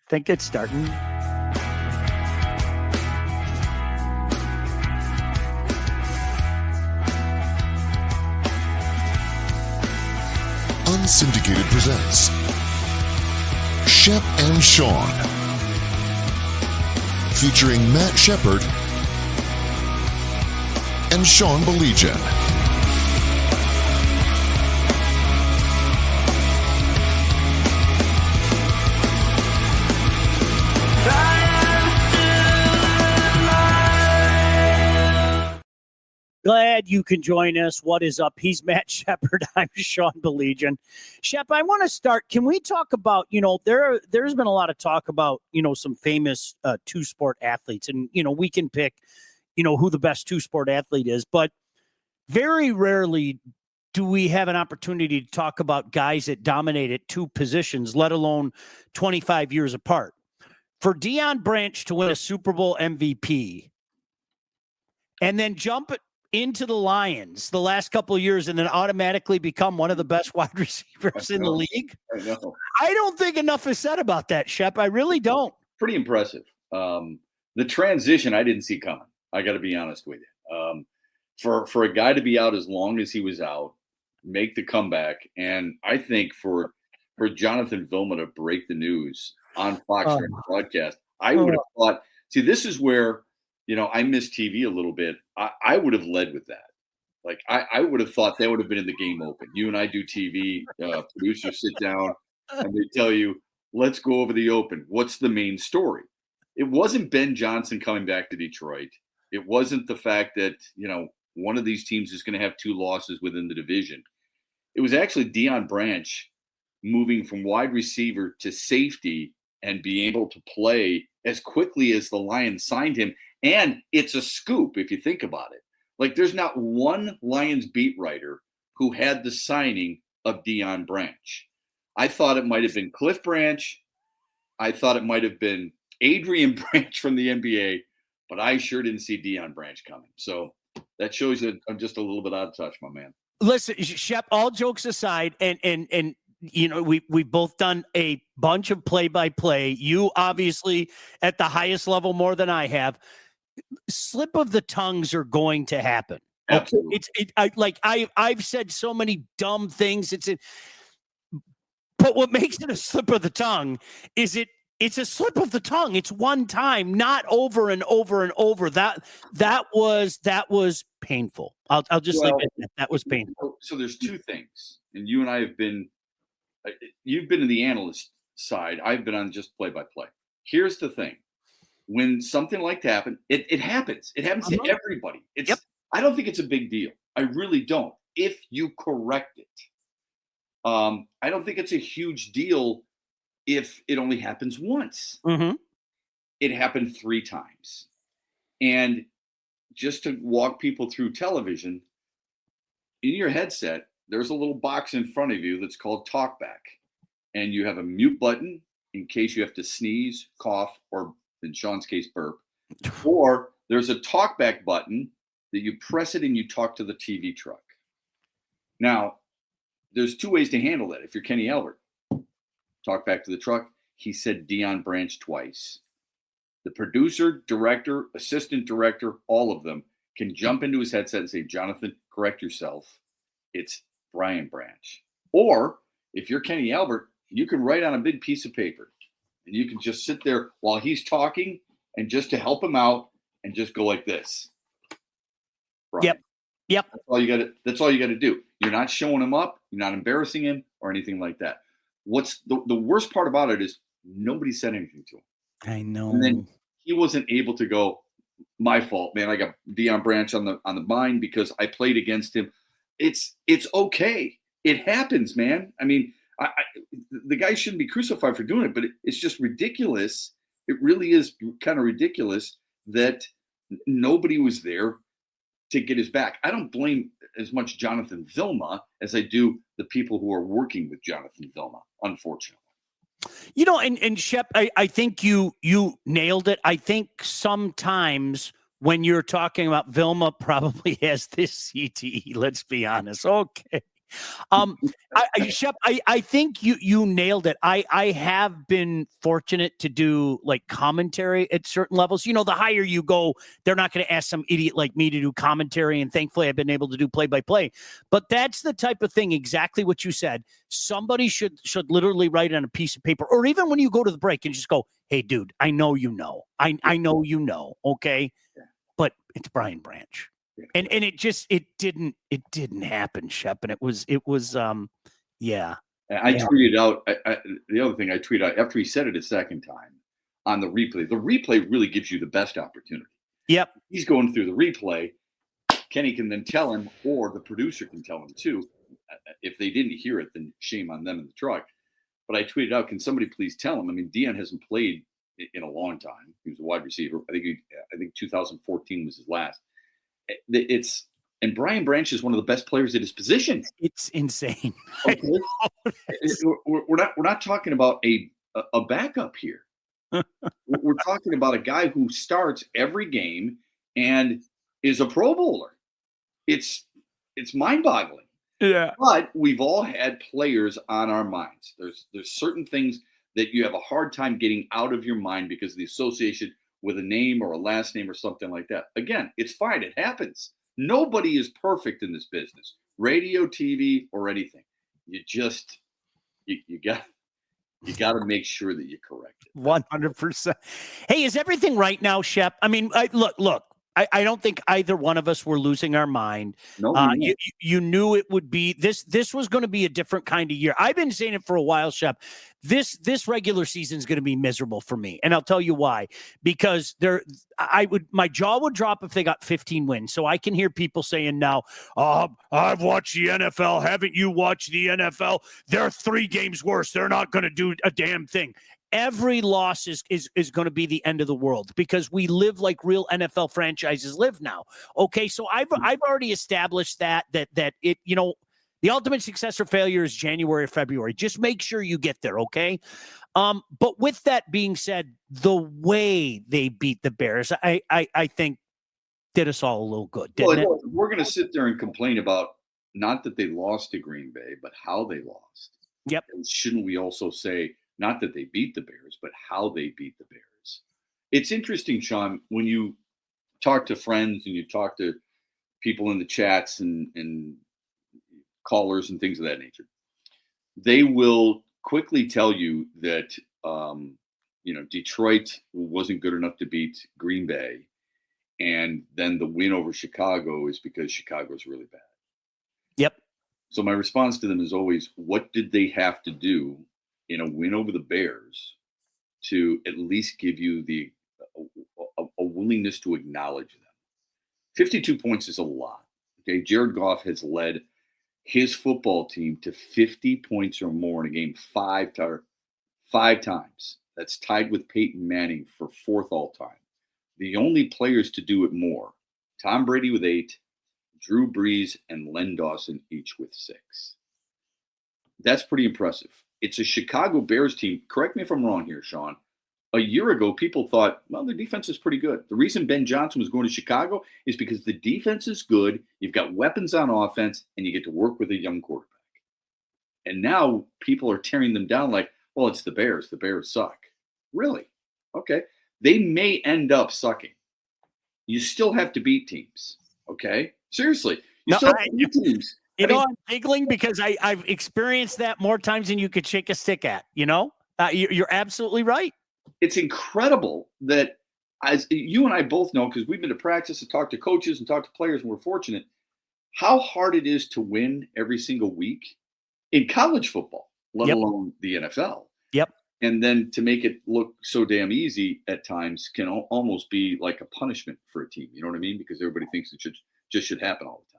think it's starting. Unsyndicated presents Shep and Sean, featuring Matt Shepard and Sean Baligian. Glad you can join us. What is up? He's Matt Shepard. I'm Sean Baligian. Shep, I want to start. Can we talk about, there's been a lot of talk about, some famous two-sport athletes. And, we can pick, who the best two-sport athlete is. But very rarely do we have an opportunity to talk about guys that dominate at two positions, let alone 25 years apart. For Deion Branch to win a Super Bowl MVP and then jump into the Lions the last couple of years and then automatically become one of the best wide receivers in the league. I don't think enough is said about that, Shep. I really don't. Pretty impressive. The transition I didn't see coming. I got to be honest with you. For a guy to be out as long as he was out, make the comeback, and I think for Jonathan Vilma to break the news on Fox during the broadcast, I would have thought, see, this is where, I miss TV a little bit. I would have led with that. Like, I would have thought that would have been in the game open. You and I do TV, producers sit down and they tell you, let's go over the open. What's the main story? It wasn't Ben Johnson coming back to Detroit. It wasn't the fact that, one of these teams is going to have two losses within the division. It was actually Deion Branch moving from wide receiver to safety and being able to play as quickly as the Lions signed him. And it's a scoop if you think about it. Like, there's not one Lions beat writer who had the signing of Deion Branch. I thought it might have been Cliff Branch. I thought it might have been Adrian Branch from the NBA, but I sure didn't see Deion Branch coming. So that shows that I'm just a little bit out of touch, my man. Listen, Shep, all jokes aside, and we've both done a bunch of play-by-play. You obviously at the highest level more than I have. Slip of the tongues are going to happen. Absolutely. I've said so many dumb things. But what makes it a slip of the tongue is it's a slip of the tongue. It's one time, not over and over and over. That was painful. I'll just leave it at that. That was painful. So there's two things, and you and I have been. You've been in the analyst side. I've been on just play-by-play. Here's the thing. When something like that happens, it happens. It happens to everybody. I don't think it's a big deal. I really don't. If you correct it. I don't think it's a huge deal if it only happens once. Mm-hmm. It happened 3 times. And just to walk people through television, in your headset, there's a little box in front of you that's called TalkBack. And you have a mute button in case you have to sneeze, cough, or in Sean's case, burp. Or there's a TalkBack button that you press it and you talk to the TV truck. Now, there's 2 ways to handle that. If you're Kenny Albert, talk back to the truck. He said Deion Branch twice. The producer, director, assistant director, all of them can jump into his headset and say, Jonathan, correct yourself. It's Brian Branch. Or if you're Kenny Albert, you can write on a big piece of paper. And you can just sit there while he's talking and just to help him out and just go like this. Brian. Yep. That's all you got to do. You're not showing him up. You're not embarrassing him or anything like that. What's the worst part about it is nobody said anything to him. I know. And then he wasn't able to go, my fault, man. I got Deion Branch on the mind because I played against him. It's okay. It happens, man. I mean, the guy shouldn't be crucified for doing it, but it's just ridiculous. It really is kind of ridiculous that nobody was there to get his back. I don't blame as much Jonathan Vilma as I do the people who are working with Jonathan Vilma, unfortunately. And Shep, I think you nailed it. I think sometimes when you're talking about Vilma probably has this CTE, let's be honest. Okay. Shep, I think you nailed it. I have been fortunate to do like commentary at certain levels. You know, the higher you go, they're not going to ask some idiot like me to do commentary. And thankfully, I've been able to do play-by-play. But that's the type of thing, exactly what you said. Somebody should literally write on a piece of paper, or even when you go to the break and just go, "Hey, dude, I know you know. I know you know, okay? But it's Brian Branch." And it didn't happen, Shep. And it was yeah. I tweeted out the other thing I tweeted out after he said it a second time on the replay. The replay really gives you the best opportunity. Yep. He's going through the replay. Kenny can then tell him, or the producer can tell him too. If they didn't hear it, then shame on them in the truck. But I tweeted out, can somebody please tell him? I mean, Dion hasn't played in a long time. He was a wide receiver. I think 2014 was his last. And Brian Branch is one of the best players at his position. It's insane. Okay? We're not talking about a backup here. We're talking about a guy who starts every game and is a Pro Bowler. It's mind-boggling. Yeah. But we've all had players on our minds. There's certain things that you have a hard time getting out of your mind because of the association with a name or a last name or something like that. Again, it's fine. It happens. Nobody is perfect in this business, radio, TV, or anything. You got to make sure that you correct it. 100%. Hey, is everything right now, Shep? I mean, look. I don't think either one of us were losing our mind. No, you knew it would be this was going to be a different kind of year. I've been saying it for a while, Shep. This regular season is going to be miserable for me, and I'll tell you why. Because my jaw would drop if they got 15 wins. So I can hear people saying now, I've watched the NFL. Haven't you watched the NFL? They're 3 games worse. They're not going to do a damn thing. Every loss is going to be the end of the world because we live like real NFL franchises live now. Okay, so I've already established that it, you know, the ultimate success or failure is January or February. Just make sure you get there, okay? But with that being said, the way they beat the Bears, I think did us all a little good, didn't it? We're going to sit there and complain about not that they lost to Green Bay, but how they lost. Yep. And shouldn't we also say not that they beat the Bears, but how they beat the Bears? It's interesting, Sean, when you talk to friends and you talk to people in the chats and callers and things of that nature, they will quickly tell you that, Detroit wasn't good enough to beat Green Bay. And then the win over Chicago is because Chicago's really bad. Yep. So my response to them is always, what did they have to do in a win over the Bears to at least give you a willingness to acknowledge them? 52 points is a lot. Okay, Jared Goff has led his football team to 50 points or more in a game five times. That's tied with Peyton Manning for 4th all time. The only players to do it more, Tom Brady with 8, Drew Brees and Len Dawson each with 6. That's pretty impressive. It's a Chicago Bears team. Correct me if I'm wrong here, Sean. A year ago, people thought, well, the defense is pretty good. The reason Ben Johnson was going to Chicago is because the defense is good. You've got weapons on offense, and you get to work with a young quarterback. And now people are tearing them down like, well, it's the Bears. The Bears suck. Really? Okay. They may end up sucking. You still have to beat teams. Okay? Seriously. You still have to beat teams. I'm giggling because I've experienced that more times than you could shake a stick at, You're absolutely right. It's incredible that, as you and I both know, because we've been to practice and talked to coaches and talked to players, and we're fortunate, how hard it is to win every single week in college football, let alone the NFL. Yep. And then to make it look so damn easy at times can almost be like a punishment for a team. You know what I mean? Because everybody thinks it should happen all the time.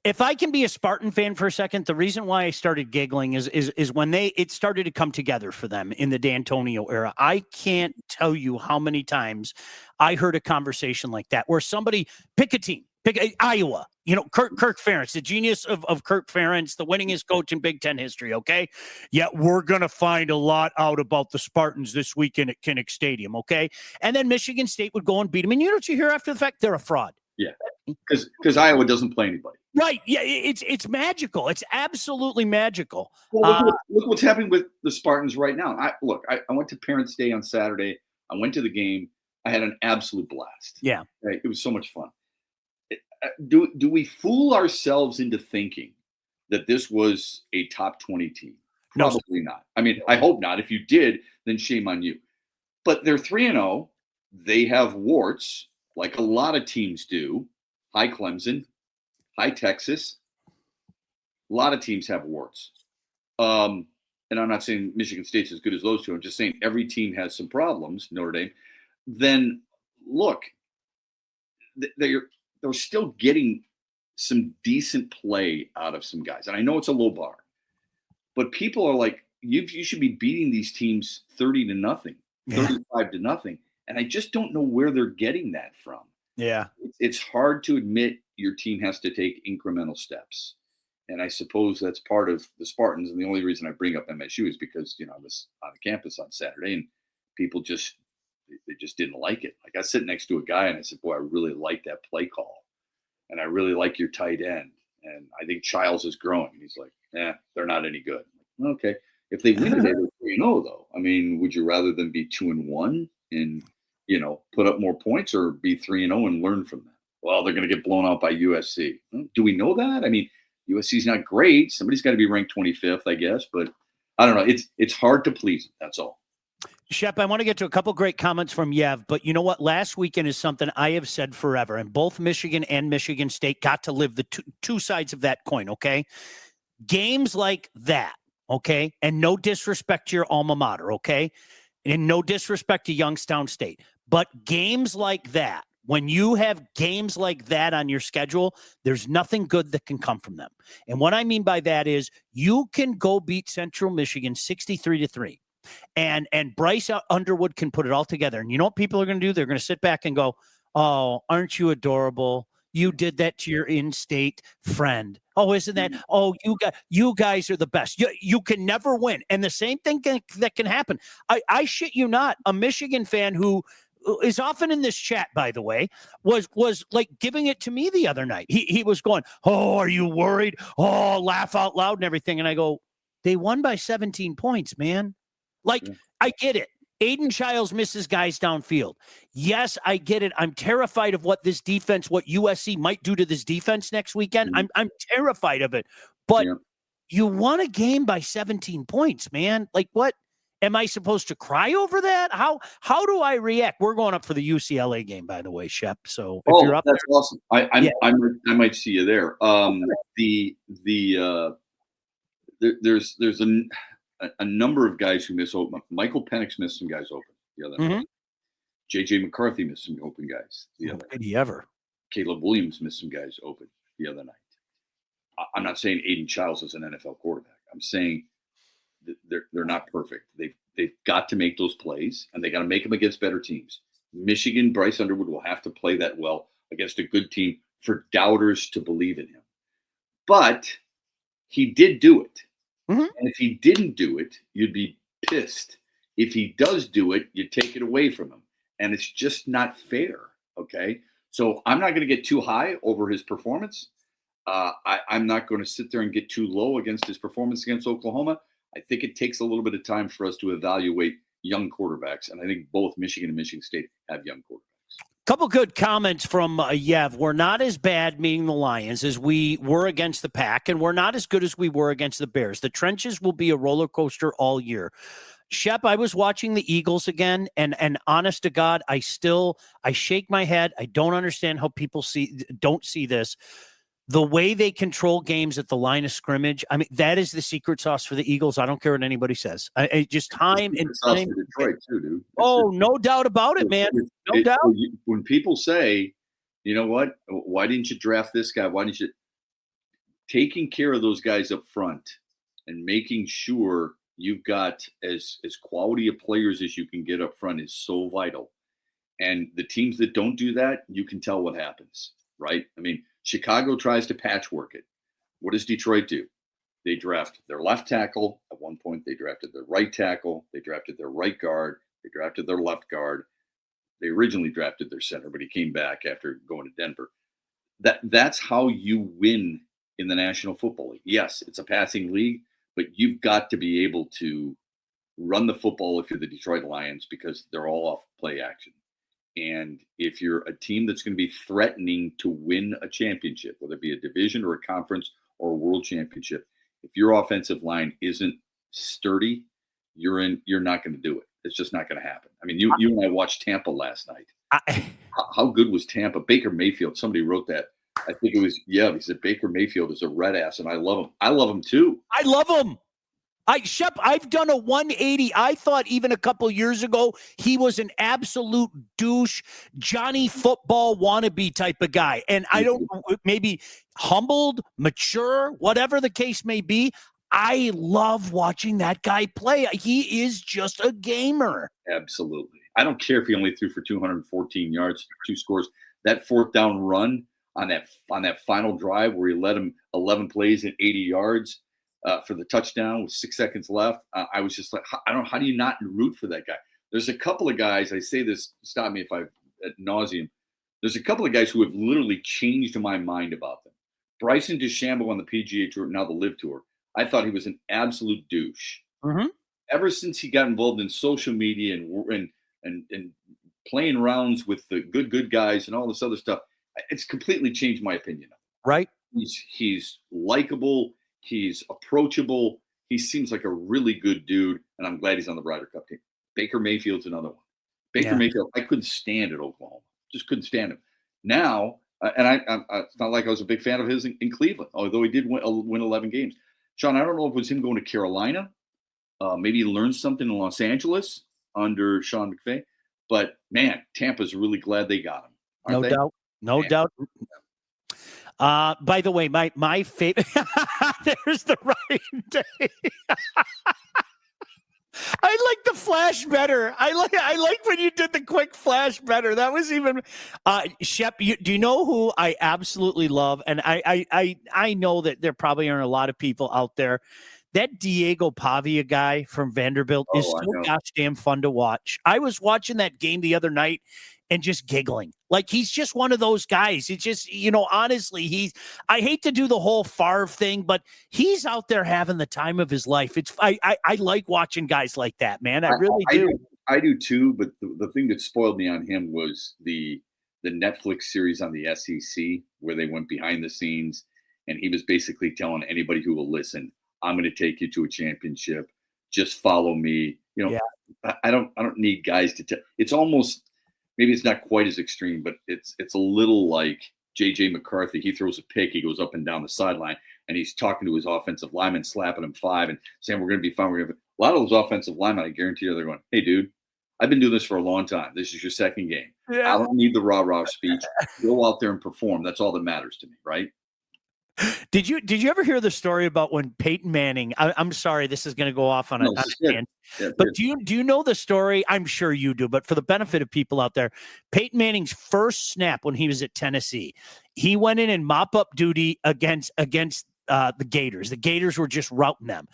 If I can be a Spartan fan for a second, the reason why I started giggling is when it started to come together for them in the D'Antonio era. I can't tell you how many times I heard a conversation like that where somebody pick a team, pick Iowa, Kirk Ferentz, the genius of Kirk Ferentz, the winningest coach in Big Ten history. Okay. Yeah. We're going to find a lot out about the Spartans this weekend at Kinnick Stadium. Okay. And then Michigan State would go and beat them. And you know what you hear after the fact? They're a fraud. Yeah. Because Iowa doesn't play anybody. Right. Yeah, it's magical. It's absolutely magical. Well, look what's happening with the Spartans right now. I went to Parents' Day on Saturday. I went to the game. I had an absolute blast. Yeah. Right? It was so much fun. Do we fool ourselves into thinking that this was a top 20 team? No. Probably not. I mean, I hope not. If you did, then shame on you. But they're 3-0. They have warts, like a lot of teams do. Hi, Clemson. Hi, Texas. A lot of teams have warts. And I'm not saying Michigan State's as good as those two. I'm just saying every team has some problems, Notre Dame. Then, look, they're still getting some decent play out of some guys. And I know it's a low bar. But people are like, you should be beating these teams 30-0, 35-0. And I just don't know where they're getting that from. Yeah. It's hard to admit your team has to take incremental steps. And I suppose that's part of the Spartans. And the only reason I bring up MSU is because, I was on the campus on Saturday and people they just didn't like it. Like I sit next to a guy and I said, boy, I really like that play call. And I really like your tight end. And I think Childs is growing. And he's like, they're not any good. Like, okay. If they win today, they're 3-0 though. I mean, would you rather than be 2-1 and, put up more points or be 3-0 and learn from them? Well, they're going to get blown out by USC. Do we know that? I mean, USC's not great. Somebody's got to be ranked 25th, I guess. But I don't know. It's hard to please them. That's all. Shep, I want to get to a couple great comments from Yev, but you know what? Last weekend is something I have said forever, and both Michigan and Michigan State got to live the two sides of that coin, okay? Games like that, okay? And no disrespect to your alma mater, okay? And no disrespect to Youngstown State. But games like that, when you have games like that on your schedule, there's nothing good that can come from them. And what I mean by that is you can go beat Central Michigan 63-3. And Bryce Underwood can put it all together. And you know what people are going to do? They're going to sit back and go, oh, aren't you adorable? You did that to your in-state friend. Oh, isn't that? Oh, you guys are the best. You can never win. And the same thing that can happen. I shit you not. A Michigan fan who is often in this chat, by the way, was like giving it to me the other night. He was going, oh, are you worried? Oh, laugh out loud and everything. And I go, they won by 17 points, man. Like, I get it. Aiden Childs misses guys downfield. Yes, I get it. I'm terrified of what this defense, what USC might do to this defense next weekend. I'm terrified of it. But you won a game by 17 points, man. Like, what? Am I supposed to cry over that? How do I react? We're going up for the UCLA game, by the way, Shep. So if you're up, that's awesome. I might see you there. There's a number of guys who miss open. Michael Penix missed some guys open the other night. J.J. McCarthy missed some open guys the other night. Did he ever? Caleb Williams missed some guys open the other night. I'm not saying Aiden Childs is an NFL quarterback. I'm saying they're not perfect. They've got to make those plays, and they got to make them against better teams. Michigan, Bryce Underwood will have to play that well against a good team for doubters to believe in him. But he did do it. And if he didn't do it, you'd be pissed. If he does do it, you take it away from him. And it's just not fair, okay? So I'm not going to get too high over his performance. I'm not going to sit there and get too low against his performance against Oklahoma. I think it takes a little bit of time for us to evaluate young quarterbacks. And I think both Michigan and Michigan State have young quarterbacks. Couple good comments from Yev. We're not as bad, meaning the Lions, as we were against the Pack, and we're not as good as we were against the Bears. The trenches will be a roller coaster all year. Shep, I was watching the Eagles again, and honest to God, I shake my head. I don't understand how people don't see this. The way they control games at the line of scrimmage, I mean, that is the secret sauce for the Eagles. I don't care what anybody says. I just time and time. Detroit too, dude. No doubt about it, man. No doubt. When people say, you know what, why didn't you draft this guy? Why didn't you? Taking care of those guys up front and making sure you've got as quality of players as you can get up front is so vital. And the teams that don't do that, you can tell what happens, right? I mean, Chicago tries to patchwork it. What does Detroit do? They draft their left tackle. At one point, they drafted their right tackle. They drafted their right guard. They drafted their left guard. They originally drafted their center, but he came back after going to Denver. That's how you win in the National Football League. Yes, it's a passing league, but you've got to be able to run the football if you're the Detroit Lions because they're all off play action. And if you're a team that's going to be threatening to win a championship, whether it be a division or a conference or a world championship, if your offensive line isn't sturdy, you're not going to do it. It's just not going to happen. I mean, you and I watched Tampa last night. How good was Tampa? Baker Mayfield, somebody wrote that. I think it was, he said Baker Mayfield is a red ass, and I love him. I love him too. I love him. Shep, I've done a 180. I thought even a couple years ago he was an absolute douche, Johnny football wannabe type of guy. And I don't know, maybe humbled, mature, whatever the case may be. I love watching that guy play. He is just a gamer. Absolutely. I don't care if he only threw for 214 yards, 2 scores. That fourth down run on that final drive where he led him 11 plays at 80 yards. For the touchdown with 6 seconds left. I was just like, how do you not root for that guy? There's a couple of guys, I say this, stop me if I ad nauseum. There's a couple of guys who have literally changed my mind about them. Bryson DeChambeau on the PGA Tour, now the Live Tour. I thought he was an absolute douche. Mm-hmm. Ever since he got involved in social media and playing rounds with the good guys and all this other stuff, it's completely changed my opinion. Right. He's likable. He's approachable. He seems like a really good dude, and I'm glad he's on the Ryder Cup team. Baker Mayfield's another one. Baker Mayfield, I couldn't stand at Oklahoma. Just couldn't stand him. Now, and it's not like I was a big fan of his in Cleveland, although he did win 11 games. Sean, I don't know if it was him going to Carolina. Maybe he learned something in Los Angeles under Sean McVay. But, man, Tampa's really glad they got him. No doubt. No doubt. By the way, my favorite. There's the right day. I like the flash better. I like when you did the quick flash better. That was even Shep. Do you know who I absolutely love? And I know that there probably aren't a lot of people out there. That Diego Pavia guy from Vanderbilt is so gosh damn fun to watch. I was watching that game the other night and just giggling. Like, he's just one of those guys. It's just, honestly, I hate to do the whole Favre thing, but he's out there having the time of his life. I like watching guys like that, man. I really do. I do too, but the thing that spoiled me on him was the Netflix series on the SEC where they went behind the scenes, and he was basically telling anybody who will listen, I'm going to take you to a championship. Just follow me. I don't need guys to tell. It's almost, maybe it's not quite as extreme, but it's a little like J.J. McCarthy. He throws a pick. He goes up and down the sideline, and he's talking to his offensive lineman, slapping him 5 and saying, we're going to be fine. A lot of those offensive linemen, I guarantee you, they're going, hey, dude, I've been doing this for a long time. This is your second game. Yeah. I don't need the rah-rah speech. Go out there and perform. That's all that matters to me, right? Did you ever hear the story about when Peyton Manning? I'm sorry, this is going to go off on a tangent. But do you know the story? I'm sure you do. But for the benefit of people out there, Peyton Manning's first snap when he was at Tennessee, he went in mop-up duty against the Gators. The Gators were just routing them.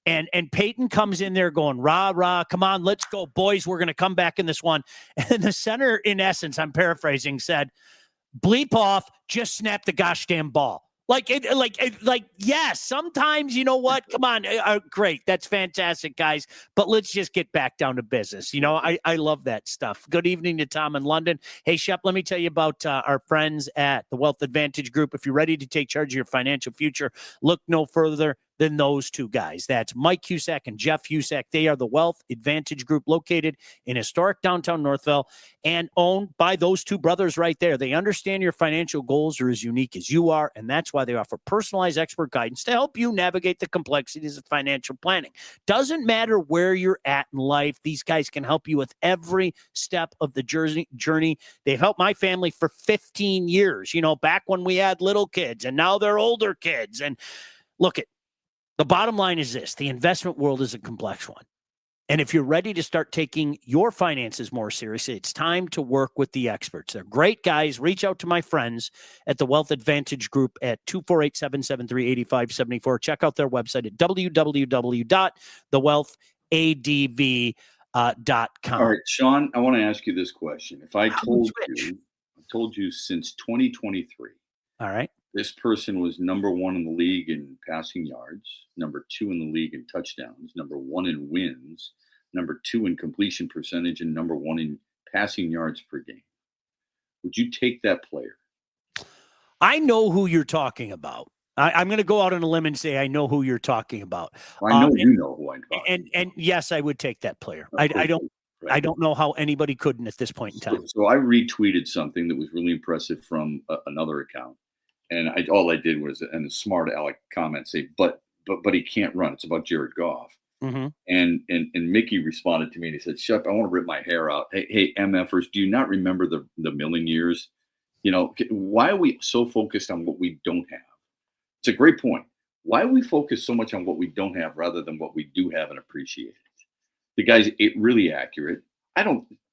And Peyton comes in there going, rah, rah, come on, let's go, boys. We're going to come back in this one. And the center, in essence, I'm paraphrasing, said, bleep off, just snap the gosh damn ball. Yes, sometimes, you know what? Come on. Great. That's fantastic, guys. But let's just get back down to business. I love that stuff. Good evening to Tom in London. Hey, Shep, let me tell you about our friends at the Wealth Advantage Group. If you're ready to take charge of your financial future, look no further than those two guys. That's Mike Husak and Jeff Husak. They are the Wealth Advantage Group located in historic downtown Northville and owned by those two brothers right there. They understand your financial goals are as unique as you are, and that's why they offer personalized expert guidance to help you navigate the complexities of financial planning. Doesn't matter where you're at in life, these guys can help you with every step of the journey. They've helped my family for 15 years, back when we had little kids, and now they're older kids. And look, the bottom line is this: the investment world is a complex one. And if you're ready to start taking your finances more seriously, it's time to work with the experts. They're great guys. Reach out to my friends at the Wealth Advantage Group at 248-773-8574. Check out their website at www.thewealthadv.com. All right, Sean, I want to ask you this question. If I told you since 2023, all right, this person was number 1 in the league in passing yards, number 2 in the league in touchdowns, number 1 in wins, number 2 in completion percentage, and number 1 in passing yards per game. Would you take that player? I know who you're talking about. I'm going to go out on a limb and say I know who you're talking about. Well, I know you know who I'm talking about. And yes, I would take that player. I don't know how anybody couldn't at this point in time. So I retweeted something that was really impressive from another account, and all I did was, and a smart aleck comment, say, but he can't run. It's about Jared Goff. Mm-hmm. And Mickey responded to me and he said, Shep, I want to rip my hair out. Hey, MFers, do you not remember the million years? Why are we so focused on what we don't have? It's a great point. Why do we focus so much on what we don't have rather than what we do have and appreciate it? The guy's really accurate.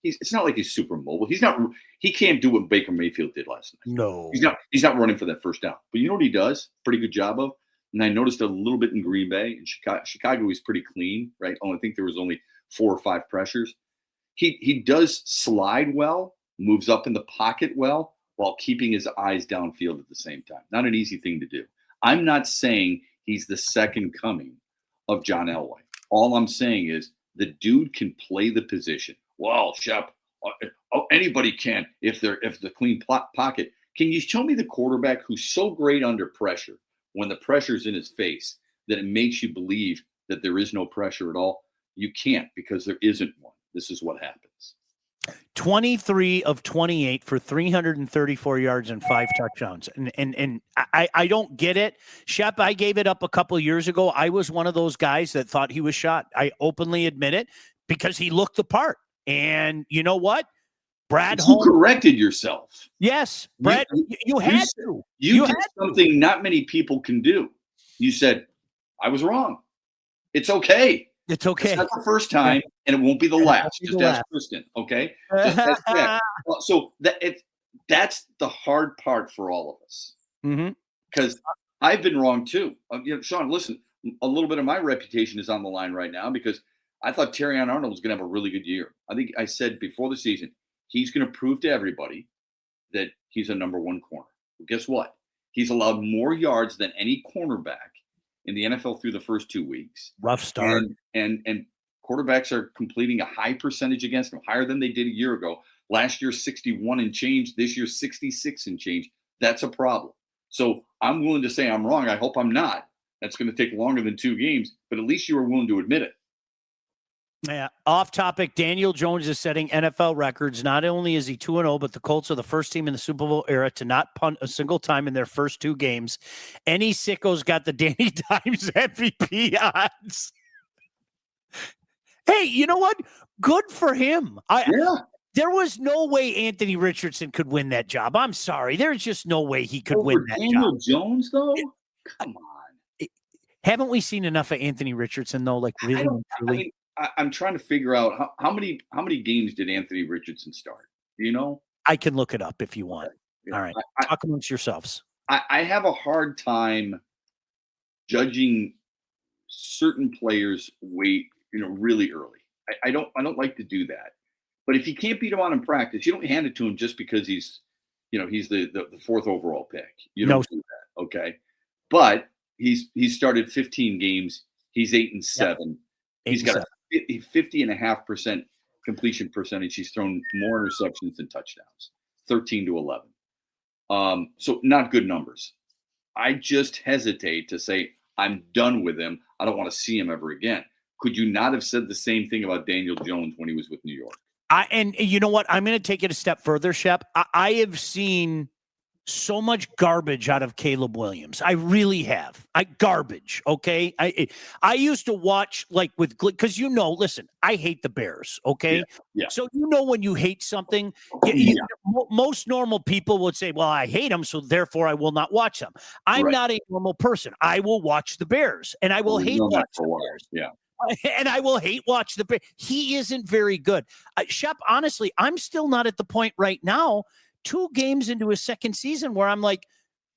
It's not like he's super mobile. He can't do what Baker Mayfield did last night. No. He's not running for that first down. But you know what he does? Pretty good job of? And I noticed a little bit in Green Bay and Chicago was pretty clean, right? I think there was only 4 or 5 pressures. He does slide well, moves up in the pocket well, while keeping his eyes downfield at the same time. Not an easy thing to do. I'm not saying he's the second coming of John Elway. All I'm saying is the dude can play the position. Well, Shep, anybody can if the clean pocket. Can you show me the quarterback who's so great under pressure when the pressure's in his face that it makes you believe that there is no pressure at all? You can't, because there isn't one. This is what happens. 23 of 28 for 334 yards and 5 touchdowns. And I don't get it. Shep, I gave it up a couple of years ago. I was one of those guys that thought he was shot. I openly admit it because he looked the part. And you know what? Brad Holmes corrected yourself. Yes, Brad, you had to. You did something not many people can do. You said, I was wrong. It's okay. It's okay. It's not the first time, and it won't be the last. Just ask Kristen, okay? Just ask that. So that's the hard part for all of us. Because I've been wrong too. Sean, listen, a little bit of my reputation is on the line right now because I thought Terrion Arnold was going to have a really good year. I think I said before the season, he's going to prove to everybody that he's a number 1 corner. Well, guess what? He's allowed more yards than any cornerback in the NFL through the first 2 weeks. Rough start. And quarterbacks are completing a high percentage against him, higher than they did a year ago. Last year, 61 and change. This year, 66 and change. That's a problem. So I'm willing to say I'm wrong. I hope I'm not. That's going to take longer than 2 games, but at least you were willing to admit it. Yeah. Off topic, Daniel Jones is setting NFL records. Not only is he 2-0, but the Colts are the first team in the Super Bowl era to not punt a single time in their first 2 games. Any sicko's got the Danny Dimes MVP odds. Hey, you know what? Good for him. There was no way Anthony Richardson could win that job. I'm sorry. There's just no way he could win that Daniel job. Jones, though? Come on. Haven't we seen enough of Anthony Richardson, though? Like, really? I'm trying to figure out how many games did Anthony Richardson start? Do you know? I can look it up if you want. Yeah. All right. Talk amongst yourselves. I have a hard time judging certain players' weight, really early. I don't like to do that. But if you can't beat him on in practice, you don't hand it to him just because he's the 4th overall pick. You don't do that, okay? But he's started 15 games. He's 8-7. Yep. He's got a 50.5% completion percentage. He's thrown more interceptions than touchdowns, 13-11. So not good numbers. I just hesitate to say I'm done with him. I don't want to see him ever again. Could you not have said the same thing about Daniel Jones when he was with New York? And you know what? I'm going to take it a step further, Shep. I have seen so much garbage out of Caleb Williams. I really have. Garbage. Okay. I used to watch because listen, I hate the Bears. Okay. Yeah. So when you hate something, most normal people would say, well, I hate them, so therefore I will not watch them. I'm not a normal person. I will watch the Bears and I will hate watch the Bears. Yeah. And I will hate watch the Bears. He isn't very good. Shep, honestly, I'm still not at the point right now, 2 games into his second season, where I'm like,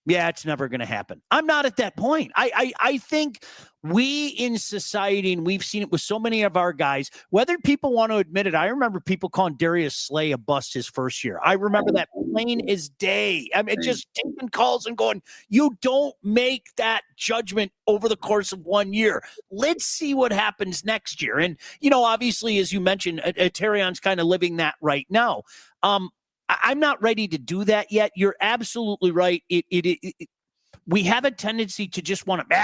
yeah, it's never going to happen. I'm not at that point. I think we in society, and we've seen it with so many of our guys, whether people want to admit it. I remember people calling Darius Slay a bust his first year. I remember that plain as day. I mean, just taking calls and going, you don't make that judgment over the course of 1 year. Let's see what happens next year. And, obviously, as you mentioned, Terrion's kind of living that right now. I'm not ready to do that yet. You're absolutely right. We have a tendency to just want to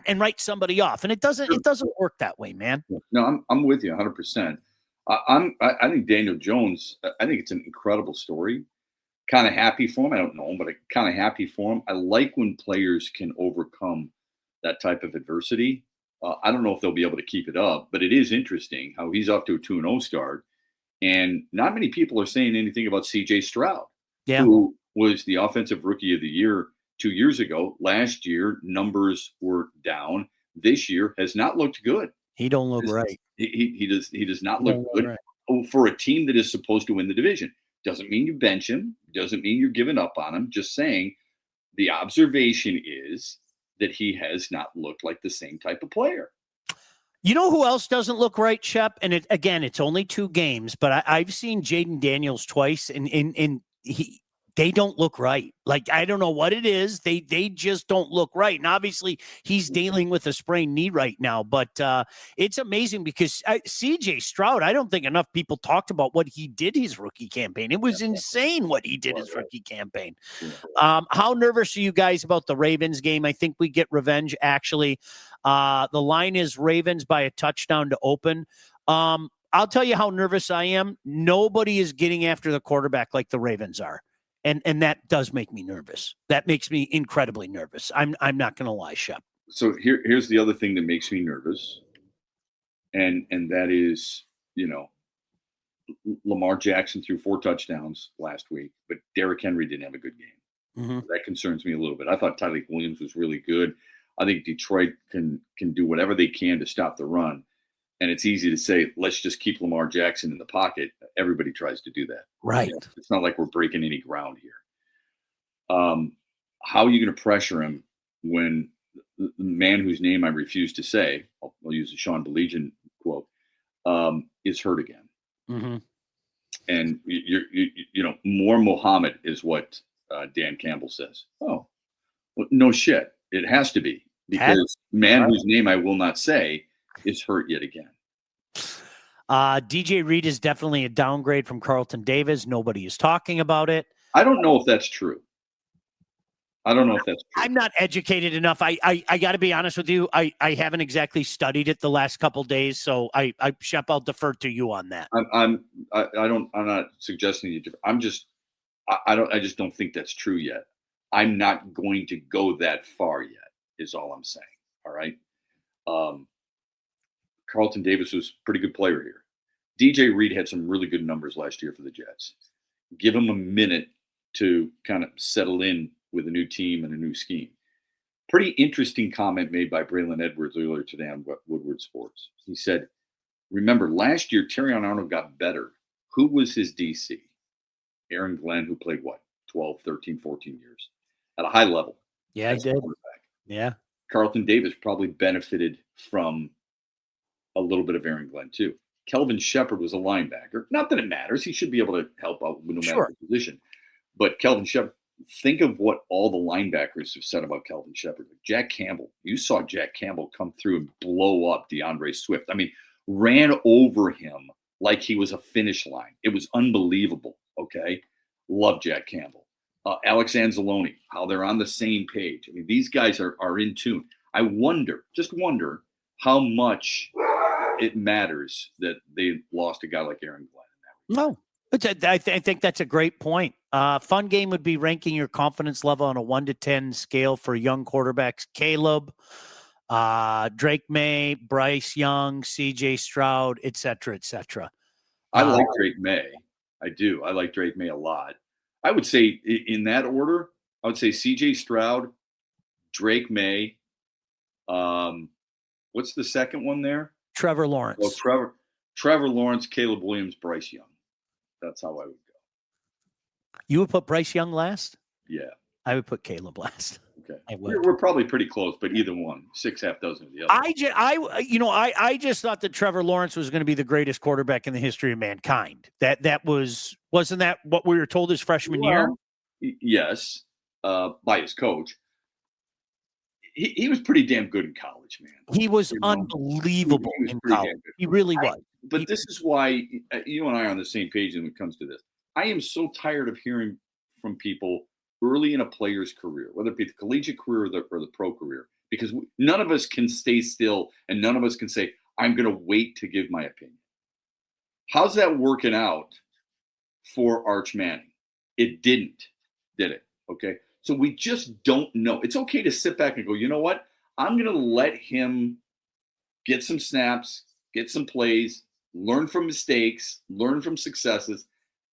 and write somebody off, and it doesn't work that way, man. No, I'm with you 100%. I think Daniel Jones, I think it's an incredible story. Kind of happy for him. I don't know him, but kind of happy for him. I like when players can overcome that type of adversity. I don't know if they'll be able to keep it up, but it is interesting how he's off to a 2-0 start. And not many people are saying anything about C.J. Stroud, who was the offensive rookie of the year 2 years ago. Last year, numbers were down. This year has not looked good. He don't look right. He does not look good right. For a team that is supposed to win the division. Doesn't mean you bench him. Doesn't mean you're giving up on him. Just saying the observation is that he has not looked like the same type of player. You know who else doesn't look right, Shep? And it's only 2 games, but I've seen Jaden Daniels twice, and they don't look right. Like, I don't know what it is. They just don't look right. And obviously he's dealing with a sprained knee right now, but it's amazing because CJ Stroud, I don't think enough people talked about what he did his rookie campaign. It was insane what he did his rookie campaign. How nervous are you guys about the Ravens game? I think we get revenge, actually. The line is Ravens by a touchdown to open. I'll tell you how nervous I am. Nobody is getting after the quarterback like the Ravens are. And that does make me nervous. That makes me incredibly nervous. I'm not going to lie, Shep. So here's the other thing that makes me nervous. And that is, Lamar Jackson threw 4 touchdowns last week, but Derrick Henry didn't have a good game. Mm-hmm. That concerns me a little bit. I thought Tyreek Williams was really good. I think Detroit can do whatever they can to stop the run. And it's easy to say, let's just keep Lamar Jackson in the pocket. Everybody tries to do that. Right. It's not like we're breaking any ground here. How are you going to pressure him when the man whose name I refuse to say, I'll use a Sean Baligian quote, is hurt again? Mm-hmm. And, more Muhammad is what Dan Campbell says. Oh, well, no shit. It has to be, because whose name I will not say is hurt yet again. DJ Reed is definitely a downgrade from Carlton Davis. Nobody is talking about it. I don't know if that's true. I'm not educated enough. I got to be honest with you. I haven't exactly studied it the last couple of days. So Shep, I'll defer to you on that. I'm not suggesting you. I just don't think that's true yet. I'm not going to go that far yet, is all I'm saying. All right. Carlton Davis was a pretty good player here. DJ Reed had some really good numbers last year for the Jets. Give him a minute to kind of settle in with a new team and a new scheme. Pretty interesting comment made by Braylon Edwards earlier today on Woodward Sports. He said, remember, last year, Terrion Arnold got better. Who was his DC? Aaron Glenn, who played 12, 13, 14 years at a high level. Yeah, he did. Yeah. Carlton Davis probably benefited from a little bit of Aaron Glenn too. Kelvin Shepard was a linebacker. Not that it matters. He should be able to help out no matter the position. But Kelvin Shepard, think of what all the linebackers have said about Kelvin Shepard. Jack Campbell. You saw Jack Campbell come through and blow up DeAndre Swift. I mean, ran over him like he was a finish line. It was unbelievable. Okay. Love Jack Campbell. Alex Anzalone, how they're on the same page. I mean, these guys are in tune. I just wonder how much it matters that they lost a guy like Aaron Glenn. No, I think that's a great point. Fun game would be ranking your confidence level on a 1 to 10 scale for young quarterbacks. Caleb, Drake Maye, Bryce Young, CJ Stroud, et cetera, et cetera. I like Drake Maye. I do. I like Drake Maye a lot. I would say in that order, I would say CJ Stroud, Drake Maye. What's the second one there? Trevor Lawrence. Well, Trevor Lawrence, Caleb Williams, Bryce Young. That's how I would go. You would put Bryce Young last? Yeah. I would put Caleb last. Okay. I would. We're probably pretty close, but either one, 6 half dozen of the other. I just thought that Trevor Lawrence was going to be the greatest quarterback in the history of mankind. Wasn't that what we were told his freshman year? Yes, by his coach. He was pretty damn good in college, man. He was unbelievable in college. He really was. But this is why you and I are on the same page when it comes to this. I am so tired of hearing from people early in a player's career, whether it be the collegiate career or the pro career, because none of us can stay still and none of us can say, I'm going to wait to give my opinion. How's that working out for Arch Manning? It didn't, did it? Okay. So we just don't know. It's okay to sit back and go, you know what? I'm going to let him get some snaps, get some plays, learn from mistakes, learn from successes,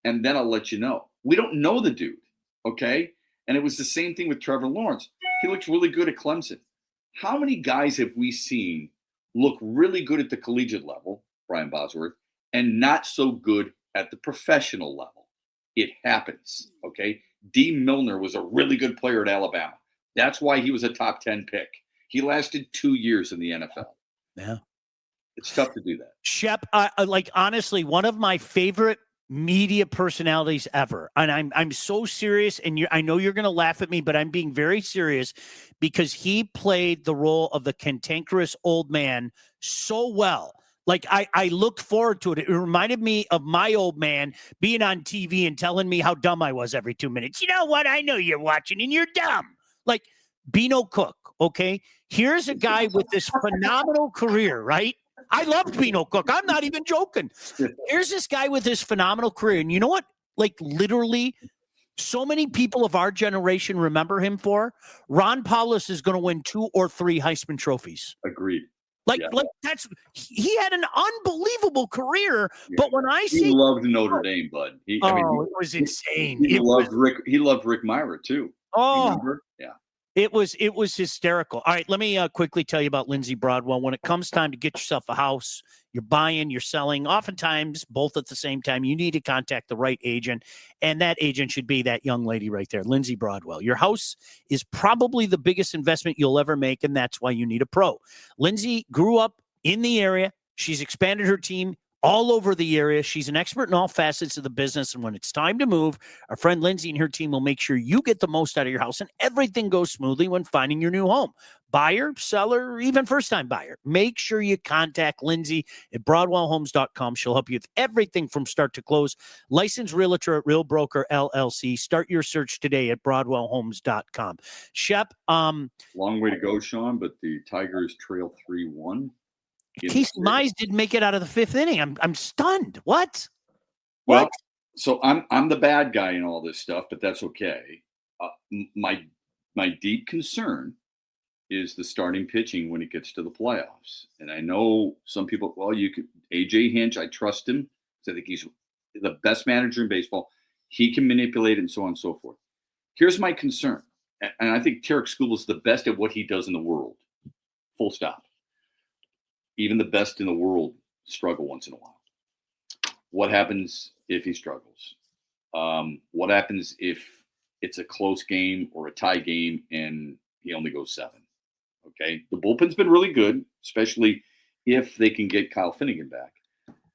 and then I'll let you know. We don't know the dude, okay? And it was the same thing with Trevor Lawrence. He looked really good at Clemson. How many guys have we seen look really good at the collegiate level, Brian Bosworth, and not so good at the professional level? It happens, okay? D. Milner was a really good player at Alabama. That's why he was a top 10 pick. He lasted 2 years in the NFL. Yeah. It's tough to do that. Shep, honestly, one of my favorite media personalities ever. And I'm so serious, and I know you're going to laugh at me, but I'm being very serious because he played the role of the cantankerous old man so well. Like, I looked forward to it. It reminded me of my old man being on TV and telling me how dumb I was every 2 minutes. You know what? I know you're watching and you're dumb. Like Beano Cook, okay? Here's a guy with this phenomenal career, right? I loved Beano Cook. I'm not even joking. Here's this guy with this phenomenal career. And you know what? Like, literally, so many people of our generation remember him for. Ron Powlus is going to win 2 or 3 Heisman trophies. Agreed. Like he had an unbelievable career, but when I see he loved Notre Dame, bud. It was insane. He loved Rick Myra too. Oh, remember? Yeah. It was hysterical. All right, let me quickly tell you about Lindsey Broadwell. When it comes time to get yourself a house, you're buying, you're selling, oftentimes both at the same time, you need to contact the right agent, and that agent should be that young lady right there, Lindsey Broadwell. Your house is probably the biggest investment you'll ever make, and that's why you need a pro. Lindsey grew up in the area. She's expanded her team all over the area. She's an expert in all facets of the business. And when it's time to move, our friend Lindsey and her team will make sure you get the most out of your house and everything goes smoothly when finding your new home. Buyer, seller, or even first-time buyer. Make sure you contact Lindsey at BroadwellHomes.com. She'll help you with everything from start to close. Licensed realtor at Real Broker LLC. Start your search today at BroadwellHomes.com. Shep. Long way to go, Sean, but the Tigers trail 3-1. Casey Mize didn't make it out of the 5th inning. I'm stunned. What? Well, so I'm the bad guy in all this stuff, but that's okay. My deep concern is the starting pitching when it gets to the playoffs. And I know some people, AJ Hinch, I trust him. I think he's the best manager in baseball. He can manipulate it and so on and so forth. Here's my concern. And I think Tarek Skubal is the best at what he does in the world. Full stop. Even the best in the world struggle once in a while. What happens if he struggles? What happens if it's a close game or a tie game and he only goes 7? Okay. The bullpen's been really good, especially if they can get Kyle Finnegan back.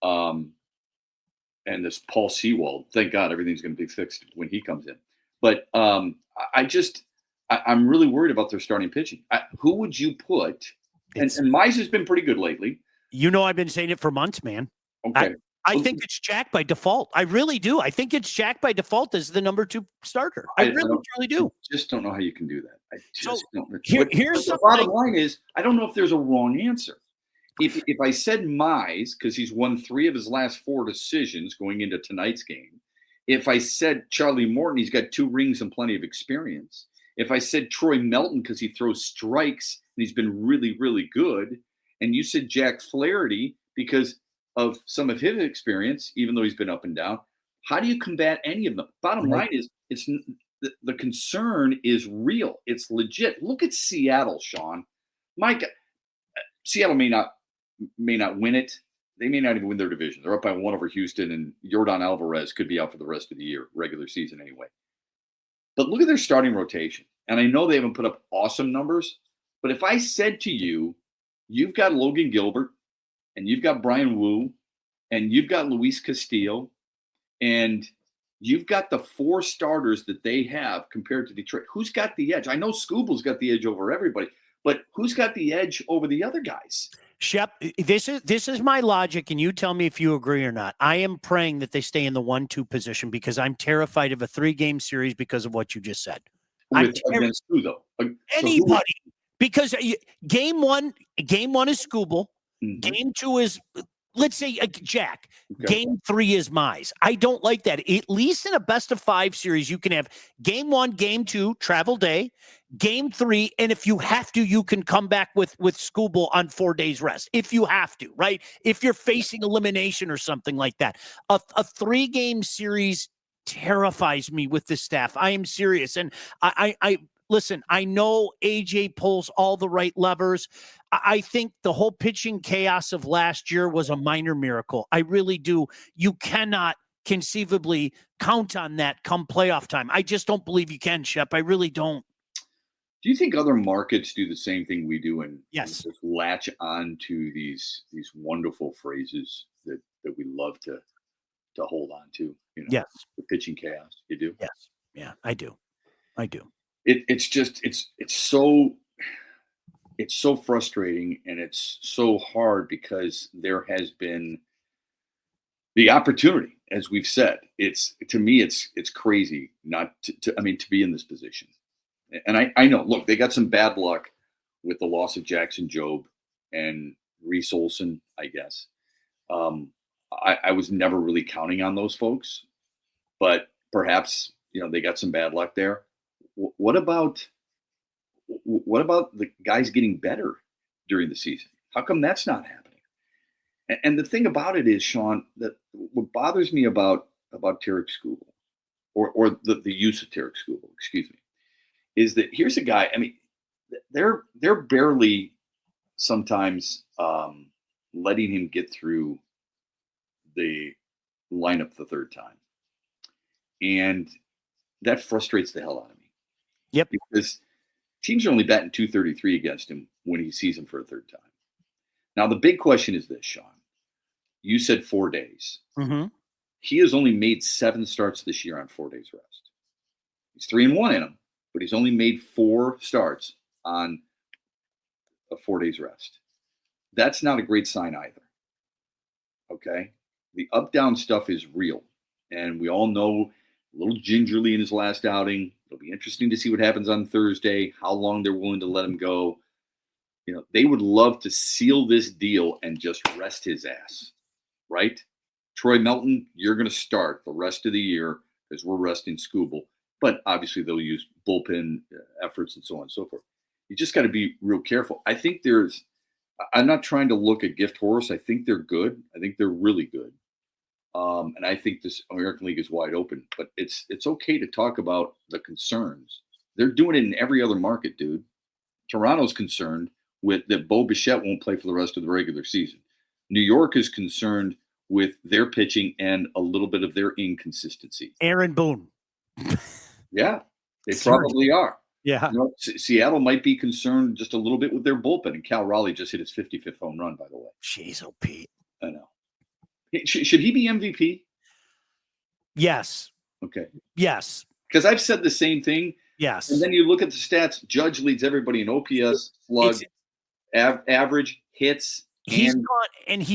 And this Paul Sewald, thank God everything's going to be fixed when he comes in. But I'm really worried about their starting pitching. Who would you put? And Mize has been pretty good lately. You know, I've been saying it for months, man. Okay. I think it's Jack by default. I really do. I think it's Jack by default as the number 2 starter. I really do. I just don't know how you can do that. Here's the bottom line is, I don't know if there's a wrong answer. If I said Mize, because he's won 3 of his last 4 decisions going into tonight's game. If I said Charlie Morton, he's got 2 rings and plenty of experience. If I said Troy Melton because he throws strikes and he's been really, really good, and you said Jack Flaherty because of some of his experience, even though he's been up and down, how do you combat any of them? Bottom line is, the concern is real. It's legit. Look at Seattle, Sean. Mike, Seattle may not win it. They may not even win their division. They're up by 1 over Houston, and Yordan Alvarez could be out for the rest of the year, regular season anyway. But look at their starting rotation. And I know they haven't put up awesome numbers, but if I said to you, you've got Logan Gilbert, and you've got Brian Wu, and you've got Luis Castillo, and you've got the 4 starters that they have compared to Detroit, who's got the edge? I know Skubal's got the edge over everybody, but who's got the edge over the other guys? Shep, this is my logic, and you tell me if you agree or not. I am praying that they stay in the 1-2 position because I'm terrified of a 3-game series because of what you just said. Against who, though? Anybody. Because game one is Skubal. Mm-hmm. Game 2 is, let's say, Jack. Okay. Game 3 is Maye. I don't like that. At least in a best-of-5 series, you can have game 1, game 2, travel day, game 3, and if you have to, you can come back with Skubal on 4 days rest. If you have to, right? If you're facing elimination or something like that. A 3-game series terrifies me with this staff. I am serious. And I listen, I know AJ pulls all the right levers. I think the whole pitching chaos of last year was a minor miracle. I really do. You cannot conceivably count on that come playoff time. I just don't believe you can, Shep. I really don't. Do you think other markets do the same thing we do and Yes, just latch on to these wonderful phrases that we love to hold on to? You know, yes, the pitching chaos. You do? yes, yeah, I do. It's so frustrating, and it's so hard because there has been the opportunity, as we've said. It's crazy not to be in this position. And I know, look, they got some bad luck with the loss of Jackson Jobe and Reese Olson, I guess. I was never really counting on those folks, but perhaps, they got some bad luck there. What about the guys getting better during the season? How come that's not happening? And the thing about it is, Sean, that what bothers me about Tarek Skubal, or the use of Tarek Skubal, excuse me, is that here's a guy. I mean, they're barely sometimes letting him get through the lineup the third time, and that frustrates the hell out of me. Yep. Because teams are only batting .233 against him when he sees him for a third time. Now, the big question is this, Sean. You said 4 days. Mm-hmm. He has only made 7 starts this year on 4 days rest. He's 3-1 in them, but he's only made 4 starts on a 4 days rest. That's not a great sign either. Okay? The up-down stuff is real. And we all know a little gingerly in his last outing. It'll be interesting to see what happens on Thursday, how long they're willing to let him go. They would love to seal this deal and just rest his ass, right? Troy Melton, you're going to start the rest of the year because we're resting Skubal. But obviously they'll use bullpen efforts and so on and so forth. You just got to be real careful. I think I'm not trying to look at gift horse. I think they're good. I think they're really good. And I think this American League is wide open, but it's okay to talk about the concerns. They're doing it in every other market, dude. Toronto's concerned with that Bo Bichette won't play for the rest of the regular season. New York is concerned with their pitching and a little bit of their inconsistency. Aaron Boone. Yeah, they probably are. Yeah. Seattle might be concerned just a little bit with their bullpen, and Cal Raleigh just hit his 55th home run, by the way. Jeez, oh, Pete. I know. Should he be MVP? Yes. Okay. Yes. Because I've said the same thing. Yes. And then you look at the stats. Judge leads everybody in OPS, slug, average, hits. He's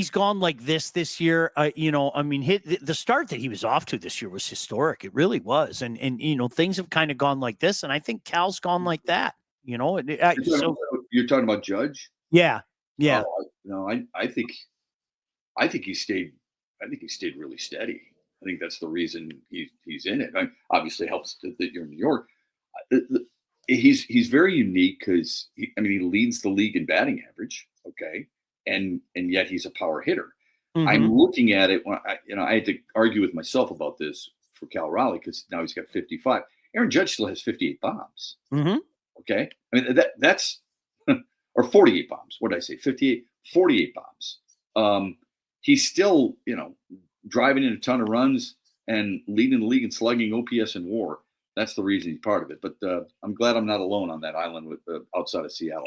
gone like this year. The start that he was off to this year was historic. It really was. And things have kind of gone like this. And I think Cal's gone like that. You're talking about Judge? Yeah. Yeah. I think he stayed. I think he stayed really steady. I think that's the reason he's in it. Obviously helps that you're in New York. He's very unique because he leads the league in batting average. Okay, and yet he's a power hitter. Mm-hmm. I'm looking at it when I had to argue with myself about this for Cal Raleigh because now he's got 55. Aaron Judge still has 58 bombs. Mm-hmm. Okay, that's or 48 bombs. What did I say? 58, 48 bombs. He's still, driving in a ton of runs and leading the league in slugging, OPS, and WAR. That's the reason he's part of it. But I'm glad I'm not alone on that island with outside of Seattle.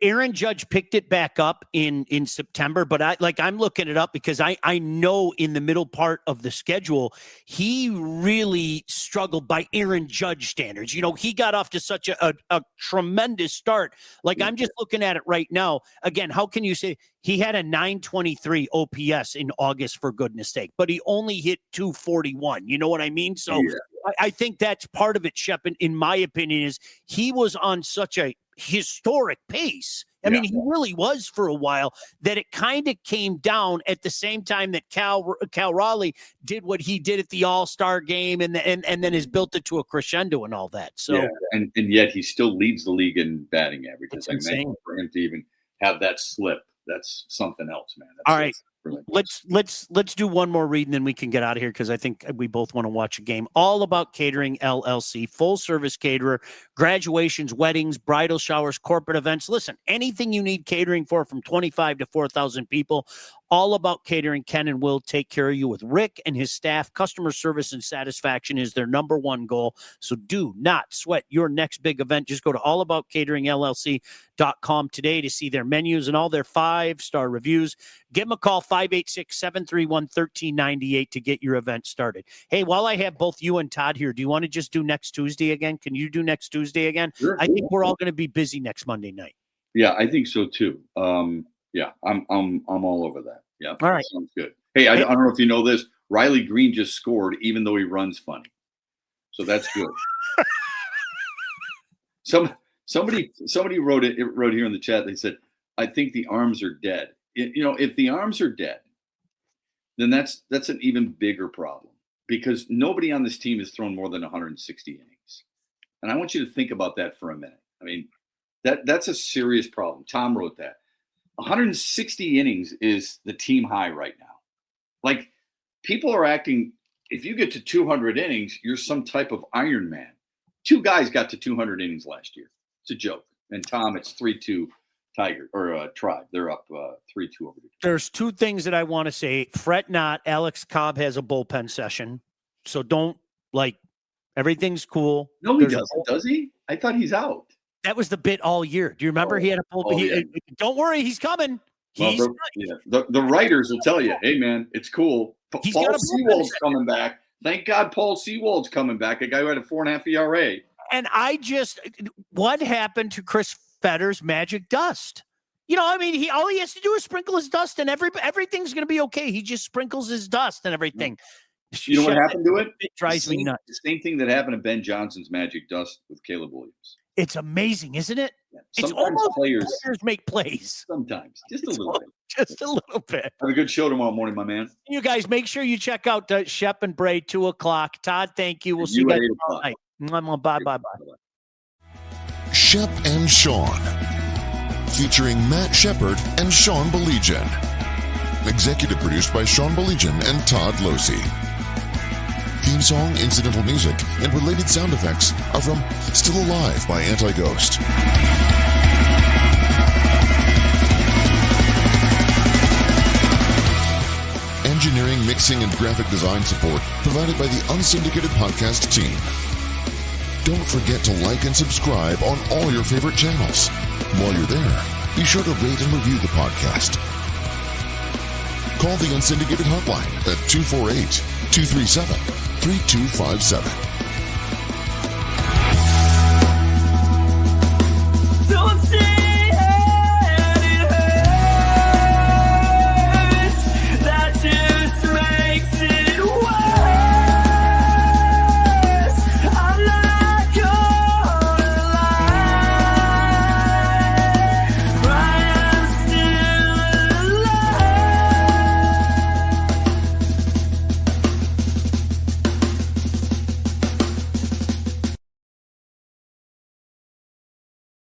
Aaron Judge picked it back up in September, but I'm looking it up because I know in the middle part of the schedule he really struggled by Aaron Judge standards. He got off to such a tremendous start. I'm just looking at it right now. Again, how can you say he had a 923 OPS in August, for goodness sake, but he only hit 241. You know what I mean? So I think that's part of it, Shep, in my opinion, is he was on such a historic pace. I mean, he really was for a while, that it kind of came down at the same time that Cal Raleigh did what he did at the All-Star game and then has built it to a crescendo and all that. So and yet he still leads the league in batting averages. It's insane for him to even have that slip. That's something else, man. All right. Let's do one more read and then we can get out of here, because I think we both want to watch a game. All About Catering LLC, full service caterer, graduations, weddings, bridal showers, corporate events. Listen, anything you need catering for, from 25 to 4,000 people. All About Catering can and will take care of you with Rick and his staff. Customer service and satisfaction is their number one goal. So do not sweat your next big event. Just go to allaboutcateringllc.com today to see their menus and all their 5-star reviews. Give them a call, 586-731-1398 to get your event started. Hey, while I have both you and Todd here, do you want to just do next Tuesday again? Can you do next Tuesday again? Sure. I think we're all going to be busy next Monday night. Yeah, I think so too. Yeah, I'm all over that. Yeah. All right. Sounds good. Hey, I don't know if you know this. Riley Green just scored, even though he runs funny. So that's good. Somebody wrote here in the chat. They said, I think the arms are dead. If the arms are dead, then that's an even bigger problem, because nobody on this team has thrown more than 160 innings. And I want you to think about that for a minute. I mean, that's a serious problem. Tom wrote that. 160 innings is the team high right now. People are acting, if you get to 200 innings, you're some type of Iron Man. 2 guys got to 200 innings last year. It's a joke. And Tom, it's 3-2 Tiger or Tribe. They're up 3-2 over the. There's 2 things that I want to say. Fret not. Alex Cobb has a bullpen session, so don't everything's cool. No, he doesn't. Does he? I thought he's out. That was the bit all year. Do you remember he had a bullpen? Don't worry, he's coming. The writers will tell you, hey man, it's cool. Paul Sewald's coming back. Thank God Paul Sewald's coming back. A guy who had a 4.5 ERA. And what happened to Chris Fetter's magic dust? All he has to do is sprinkle his dust, and everything's going to be okay. He just sprinkles his dust and everything. You know what happened to it? It drives me nuts. The same thing that happened to Ben Johnson's magic dust with Caleb Williams. It's amazing, isn't it? Yeah. It's almost players make plays. Sometimes, just a little bit. Just a little bit. Have a good show tomorrow morning, my man. You guys, make sure you check out Shep and Bray, 2:00. Todd, thank you. We'll see you guys tomorrow night. Bye. Shep and Sean, featuring Matt Shepard and Sean Baligian. Executive produced by Sean Baligian and Todd Losey. Theme song, incidental music, and related sound effects are from Still Alive by Anti-Ghost. Engineering, mixing, and graphic design support provided by the Unsyndicated Podcast team. Don't forget to like and subscribe on all your favorite channels. While you're there, be sure to rate and review the podcast. Call the Unsyndicated hotline at 248-237-3257.